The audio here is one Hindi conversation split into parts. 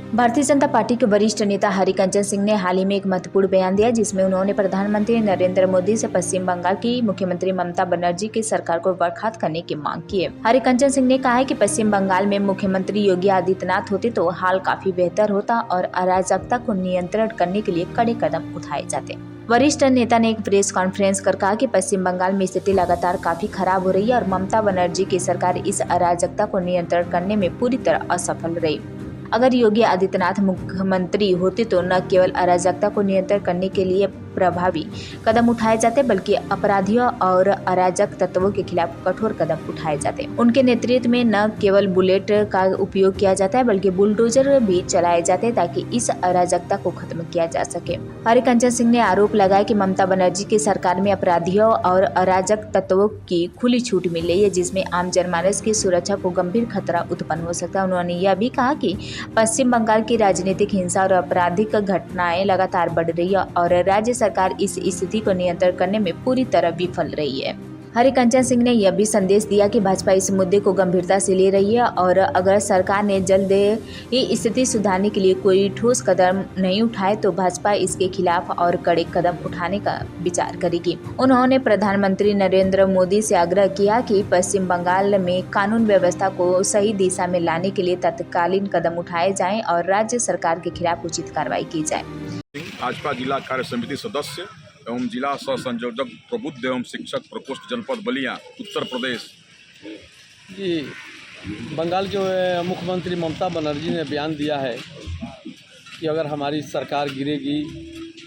भारतीय जनता पार्टी के वरिष्ठ नेता हरिकंचन सिंह ने हाल ही में एक महत्वपूर्ण बयान दिया, जिसमें उन्होंने प्रधानमंत्री नरेंद्र मोदी से पश्चिम बंगाल की मुख्यमंत्री ममता बनर्जी की सरकार को बर्खास्त करने की मांग की है। हरिकंचन सिंह ने कहा है कि पश्चिम बंगाल में मुख्यमंत्री योगी आदित्यनाथ होते तो हाल काफी बेहतर होता और अराजकता को नियंत्रण करने के लिए कड़े कदम उठाए जाते। वरिष्ठ नेता ने एक प्रेस कॉन्फ्रेंस कर कहा कि पश्चिम बंगाल में स्थिति लगातार काफी खराब हो रही है और ममता बनर्जी की सरकार इस अराजकता को नियंत्रण करने में पूरी तरह असफल रही। अगर योगी आदित्यनाथ मुख्यमंत्री होते तो न केवल अराजकता को नियंत्रण करने के लिए प्रभावी कदम उठाए जाते, बल्कि अपराधियों और अराजक तत्वों के खिलाफ कठोर कदम उठाए जाते। उनके नेतृत्व में न केवल बुलेट का उपयोग किया जाता है, बल्कि बुलडोजर भी चलाए जाते ताकि इस अराजकता को खत्म किया जा सके। हरिकंचन सिंह ने आरोप लगाया कि ममता बनर्जी की सरकार में अपराधियों और अराजक तत्वों की खुली छूट मिल रही है, जिसमें आम जनमानस की सुरक्षा को गंभीर खतरा उत्पन्न हो सकता है। उन्होंने यह भी कहा कि पश्चिम बंगाल की राजनीतिक हिंसा और आपराधिक घटनाएं लगातार बढ़ रही है और राज्य सरकार इस स्थिति को नियंत्रण करने में पूरी तरह विफल रही है। हरिकंचन सिंह ने यह भी संदेश दिया कि भाजपा इस मुद्दे को गंभीरता से ले रही है और अगर सरकार ने जल्द ही स्थिति सुधारने के लिए कोई ठोस कदम नहीं उठाए तो भाजपा इसके खिलाफ और कड़े कदम उठाने का विचार करेगी। उन्होंने प्रधानमंत्री नरेंद्र मोदी से आग्रह किया कि पश्चिम बंगाल में कानून व्यवस्था को सही दिशा में लाने के लिए तत्कालीन कदम उठाए जाएं और राज्य सरकार के खिलाफ उचित कार्रवाई की जाए। भाजपा जिला कार्य समिति सदस्य एवं जिला सह संयोजक प्रबुद्ध एवं शिक्षक प्रकोष्ठ जनपद बलिया उत्तर प्रदेश। जी, बंगाल के मुख्यमंत्री ममता बनर्जी ने बयान दिया है कि अगर हमारी सरकार गिरेगी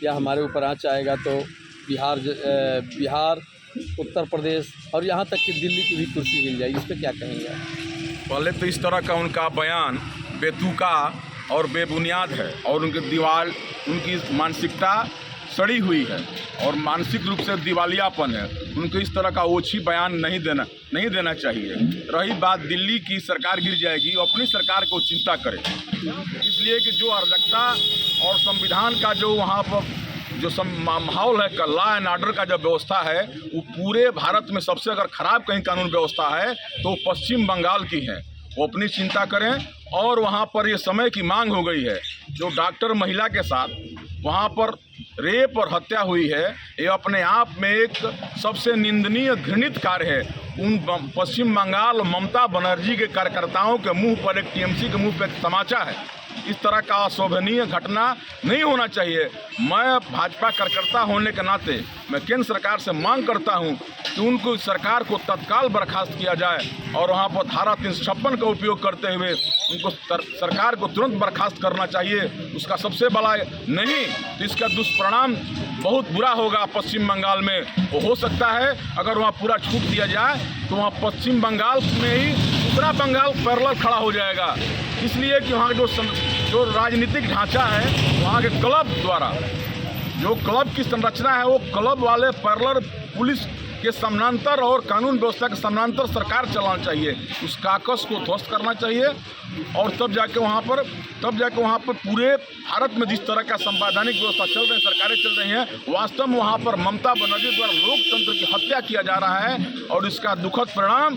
या हमारे ऊपर आँच आएगा तो बिहार, उत्तर प्रदेश और यहाँ तक कि दिल्ली की भी कुर्सी हिल जाएगी। इस पर क्या कहेंगे? पहले तो इस तरह का उनका बयान बेतुका और बेबुनियाद है और उनकी मानसिकता सड़ी हुई है और मानसिक रूप से दिवालियापन है। उनको इस तरह का ओछी बयान नहीं देना चाहिए। रही बात दिल्ली की सरकार गिर जाएगी, वो अपनी सरकार को चिंता करे, इसलिए कि जो अराजकता और संविधान का जो वहाँ पर जो माहौल है, लॉ एंड ऑर्डर का जो व्यवस्था है, वो पूरे भारत में सबसे अगर खराब कहीं कानून व्यवस्था है तो पश्चिम बंगाल की है। वो अपनी चिंता करें। और वहाँ पर ये समय की मांग हो गई है, जो डॉक्टर महिला के साथ वहाँ पर रेप और हत्या हुई है, ये अपने आप में एक सबसे निंदनीय घृणित कार्य है। उन पश्चिम बंगाल ममता बनर्जी के कार्यकर्ताओं के मुंह पर, एक टीएमसी के मुंह पर एक तमाचा है। इस तरह का अशोभनीय घटना नहीं होना चाहिए। मैं भाजपा कार्यकर्ता होने के नाते मैं केंद्र सरकार से मांग करता हूं कि उनको सरकार को तत्काल बर्खास्त किया जाए और वहां पर धारा 356 का उपयोग करते हुए उनको सरकार को तुरंत बर्खास्त करना चाहिए। उसका सबसे बड़ा नहीं तो इसका दुष्परिणाम बहुत बुरा होगा पश्चिम बंगाल में। वो हो सकता है अगर वहाँ पूरा छूट दिया जाए तो वहाँ पश्चिम बंगाल में ही दूसरा बंगाल पैरेलल खड़ा हो जाएगा। इसलिए कि वहाँ जो राजनीतिक ढांचा है, वहाँ के क्लब द्वारा जो क्लब की संरचना है, वो क्लब वाले पैरेलल पुलिस के समानांतर और कानून व्यवस्था के समानांतर सरकार चलाना चाहिए। उस काकस को ध्वस्त करना चाहिए और तब जाके वहाँ पर पूरे भारत में जिस तरह का संवैधानिक व्यवस्था चल रही है, सरकारें चल रही हैं, वास्तव में वहाँ पर ममता बनर्जी द्वारा लोकतंत्र की हत्या किया जा रहा है और इसका दुखद परिणाम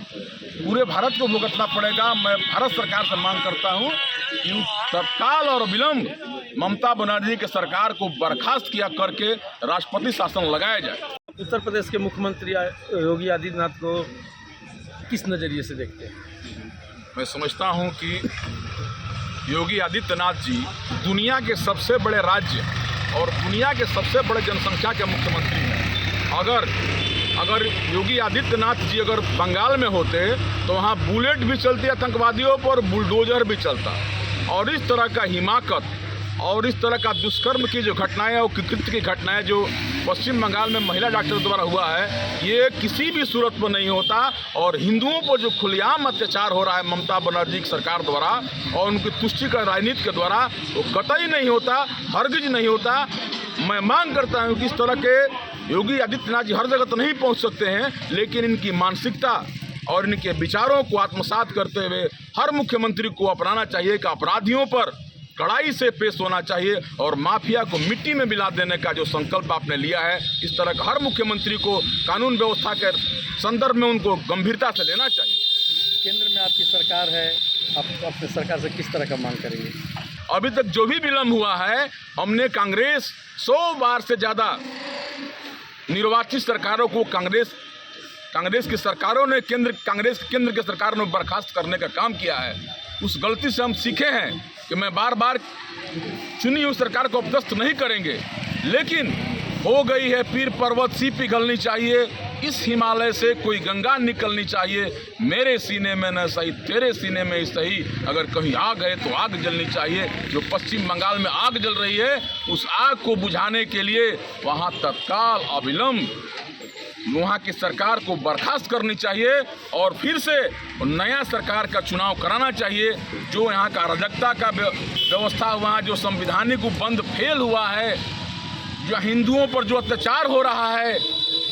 पूरे भारत को भुगतना पड़ेगा। मैं भारत सरकार से मांग करता हूँ कि तत्काल और विलंब ममता बनर्जी के सरकार को बर्खास्त किया करके राष्ट्रपति शासन लगाया जाए। उत्तर प्रदेश के मुख्यमंत्री योगी आदित्यनाथ को किस नज़रिए से देखते हैं? मैं समझता हूं कि योगी आदित्यनाथ जी दुनिया के सबसे बड़े राज्य और दुनिया के सबसे बड़े जनसंख्या के मुख्यमंत्री हैं। अगर योगी आदित्यनाथ जी अगर बंगाल में होते तो वहाँ बुलेट भी चलती आतंकवादियों पर, बुलडोजर भी चलता। और इस तरह का हिमाकत और इस तरह का दुष्कर्म की जो घटनाएं और कृत्य की घटनाएं जो पश्चिम बंगाल में महिला डॉक्टर द्वारा हुआ है, ये किसी भी सूरत पर नहीं होता। और हिंदुओं पर जो खुलेआम अत्याचार हो रहा है ममता बनर्जी की सरकार द्वारा और उनकी तुष्टिकरण राजनीति के द्वारा, वो कतई नहीं होता, हरगिज नहीं होता। मैं मांग करता हूँ कि इस तरह के योगी आदित्यनाथ जी हर जगह तो नहीं पहुँच सकते हैं, लेकिन इनकी मानसिकता और इनके विचारों को आत्मसात करते हुए हर मुख्यमंत्री को अपनाना चाहिए कि अपराधियों पर कड़ाई से पेश होना चाहिए और माफिया को मिट्टी में मिला देने का जो संकल्प आपने लिया है, इस तरह का हर मुख्यमंत्री को कानून व्यवस्था के संदर्भ में उनको गंभीरता से लेना चाहिए। केंद्र में आपकी सरकार है, आप अपने सरकार से किस तरह का मांग करेंगे? अभी तक जो भी विलम्ब हुआ है, हमने कांग्रेस 100 बार से ज़्यादा निर्वाचित सरकारों को कांग्रेस की सरकारों ने कांग्रेस केंद्र की सरकार ने बर्खास्त करने का काम किया है। उस गलती से हम सीखे हैं कि मैं बार बार चुनी हुई सरकार को अपदस्थ नहीं करेंगे, लेकिन हो गई है पीर पर्वत सी पिघलनी चाहिए, इस हिमालय से कोई गंगा निकलनी चाहिए। मेरे सीने में न सही तेरे सीने में ही सही, अगर कहीं आग है तो आग जलनी चाहिए। जो पश्चिम बंगाल में आग जल रही है, उस आग को बुझाने के लिए वहाँ तत्काल अविलंब वहाँ की सरकार को बर्खास्त करनी चाहिए और फिर से नया सरकार का चुनाव कराना चाहिए। जो यहाँ का अराजकता का व्यवस्था, वहाँ जो संविधानिक बंद फेल हुआ है, जो हिंदुओं पर जो अत्याचार हो रहा है,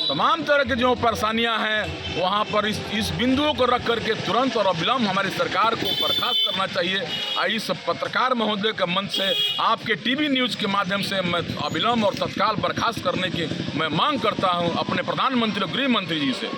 तमाम तरह की जो परेशानियां हैं, वहां पर इस बिंदुओं को रख करके तुरंत और अविलंब हमारी सरकार को बर्खास्त करना चाहिए। इस पत्रकार महोदय के मंच से आपके टीवी न्यूज़ के माध्यम से मैं अविलंब और तत्काल बर्खास्त करने की मैं मांग करता हूं अपने प्रधानमंत्री और गृह मंत्री जी से।